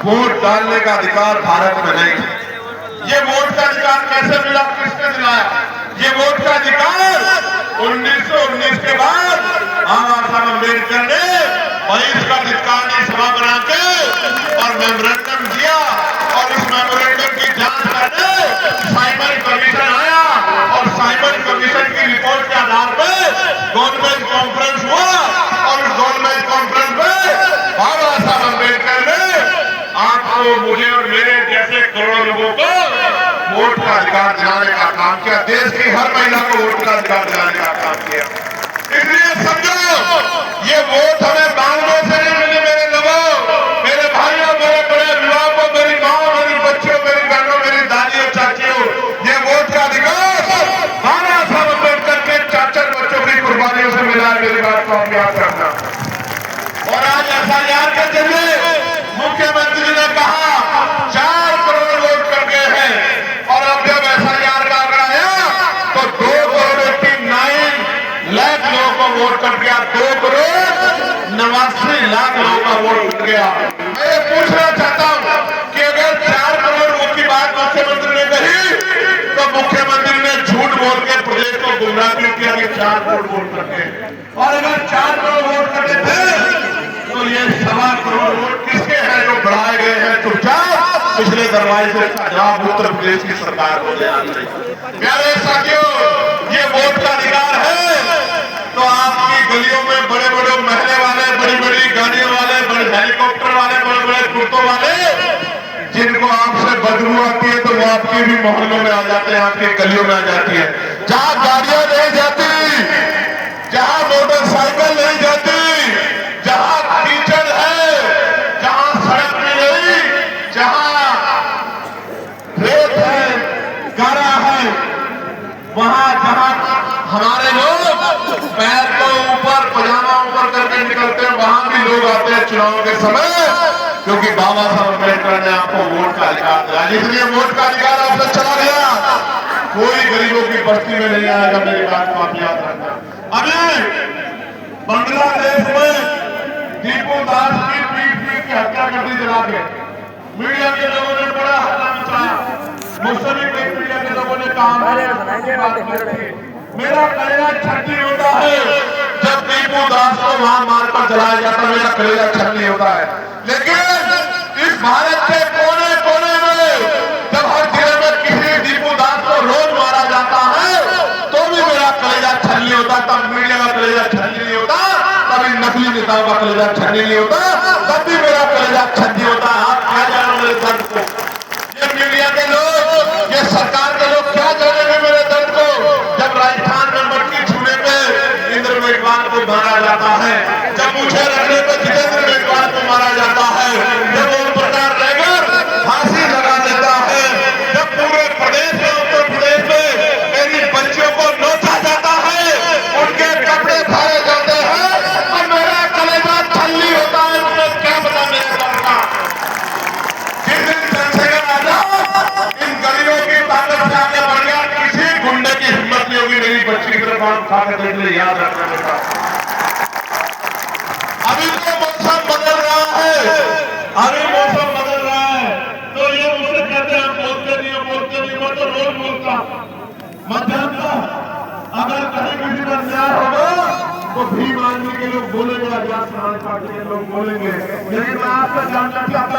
Vote डालने का अधिकार भारत में नहीं है। ये वोट का अधिकार कैसे मिला, किसने दिलाया? ये वोट का अधिकार 1919 के बाद बाबा साहब अम्बेडकर ने 22 का अधिकारी सभा बना के और मेमोरेंडम दिया, और इस मेमोरेंडम की जांच करने साइमन कमीशन आया, और साइमन कमीशन की रिपोर्ट के आधार पर गवर्नमेंट कॉन्फ्रेंस हुआ, और उस गवर्नमेंट कॉन्फ्रेंस में बाबा साहब अम्बेडकर ने आपको, मुझे और मेरे जैसे करोड़ों लोगों को वोट का अधिकार दिलाने का काम किया। देश की हर महिला को वोट का अधिकार दिलाने का काम किया। इसलिए समझो, ये वोट हमें मांगने से नहीं मिली मेरे लोगों, मेरे भाइयों, मेरे बड़े अभिभावकों, मेरी माँ, मेरी बच्चियों, मेरी बहनों, मेरी दादियों, चाचियों, ये वोट का अधिकार बाबा साहब अम्बेडकर के 4 बच्चों की कुर्बानियों से मिला है। मेरी बात को आप याद रखना। और आज एफआईआर के जरिए मुख्यमंत्री ने कहा 4 करोड़ वोट कर गए हैं, और अब जब एफआईआर का आंकड़ा आया तो 2,89 लाख लोगों को वोट कर गया। 2,89 लाख लोगों का वोट कर गया। मैं ये पूछना चाहता हूं कि अगर 4 करोड़ वोट की बात मुख्यमंत्री ने कही तो मुख्यमंत्री ने झूठ बोल के प्रदेश को गुमराह किया कि 4 करोड़ वोट करते हैं, और अगर 4 करोड़ वोट करते थे तो ये 1.25 करोड़ वोट किसके हैं जो बढ़ाए गए हैं चुपचाप पिछले दरवाजे से जवाब उत्तर प्रदेश की सरकार को देना चाहिए। प्यारे साथियों, ये वोट का अधिकार है तो आपकी गलियों में बड़े बड़े महले वाले, बड़ी बड़ी गाड़ियों वाले, बड़े हेलीकॉप्टर वाले, बड़े बड़े कुर्तों वाले, जिनको आपसे बदबू आती है तो वो आपके भी मोहल्लों में आ जाते हैं, आपके गलियों में आ जाती है। जहां गाड़ियां नहीं जाती, जहां मोटरसाइकिल नहीं जाती, जहां कीचड़ है, जहां सड़क भी नहीं, जहां रेत है, गारा है, वहां जहां हमारे लोग पैर को ऊपर, पजामा ऊपर करके निकलते हैं, वहां भी लोग आते हैं चुनाव के समय, क्योंकि बाबा साहब अम्बेडकर ने आपको वोट का अधिकार दिया। इसलिए वोट का अधिकार आपसे चला गया, कोई गरीबों की बस्ती में नहीं आएगा। मेरी बात को आप याद रखना। अभी बांग्लादेश में दीपू दास की पीट की हत्या कर दी जला के, मीडिया के लोगों ने बड़ा हल्ला मचाया, मुझसे भी कई मीडिया के लोगों ने कहा मेरा कलेजा छट्टी होता है जब दीपू दास को वहां मारकर जलाया जाता है, मेरा कलेजा छट्टी होता है। लेकिन इस भारत के कोने कोने में जब हर जिले में किसी दीपू दास को रोज मारा जाता है तो भी मेरा कलेजा छल्ली होता, तब मीडिया का कलेजा छल्ली नहीं होता, तभी नकली नेताओं का कलेजा छल्ली नहीं होता, तब भी मेरा कलेजा छल्ली होता है। आप क्या जानो मेरे दर्द को? ये मीडिया के लोग, ये सरकार के लोग क्या जानेंगे मेरे दर्द को? जब राजस्थान में मटकी छूने पे इंद्र मेघवाल को मारा जाता है, जब मुझे रखने पे जितेंद्र मेघवाल को मारा जाता है, जब ओम प्रकाश रैगर फांसी लगा देता है, जब पूरे प्रदेश में, उत्तर प्रदेश में मेरी बच्चियों को नोचा जाता है, उनके कपड़े फाड़े जाते हैं, और मेरा कलेजा छल्ली होता है। मुझे क्या पता मेरे दर्द का? जिस दिन चंद्रशेखर आजाद इन गलियों की ताकत से आगे बढ़ गया, किसी गुंडे की हिम्मत नहीं होगी मेरी बच्ची की तरफ आंख उठा के देखने। याद रखना बेटा, अभी तो मौसम बदल रहा है, अभी मौसम बदल रहा है, तो ये मुझसे कहते हैं बोलते नहीं, मैं तो रोज बोलता। मत जानता, अगर कहीं किसी पर न्याय होगा तो भीम आर्मी के लोग बोलेंगे, आजाद समाज पार्टी के लोग बोलेंगे, लेकिन मैं आपसे जानना चाहता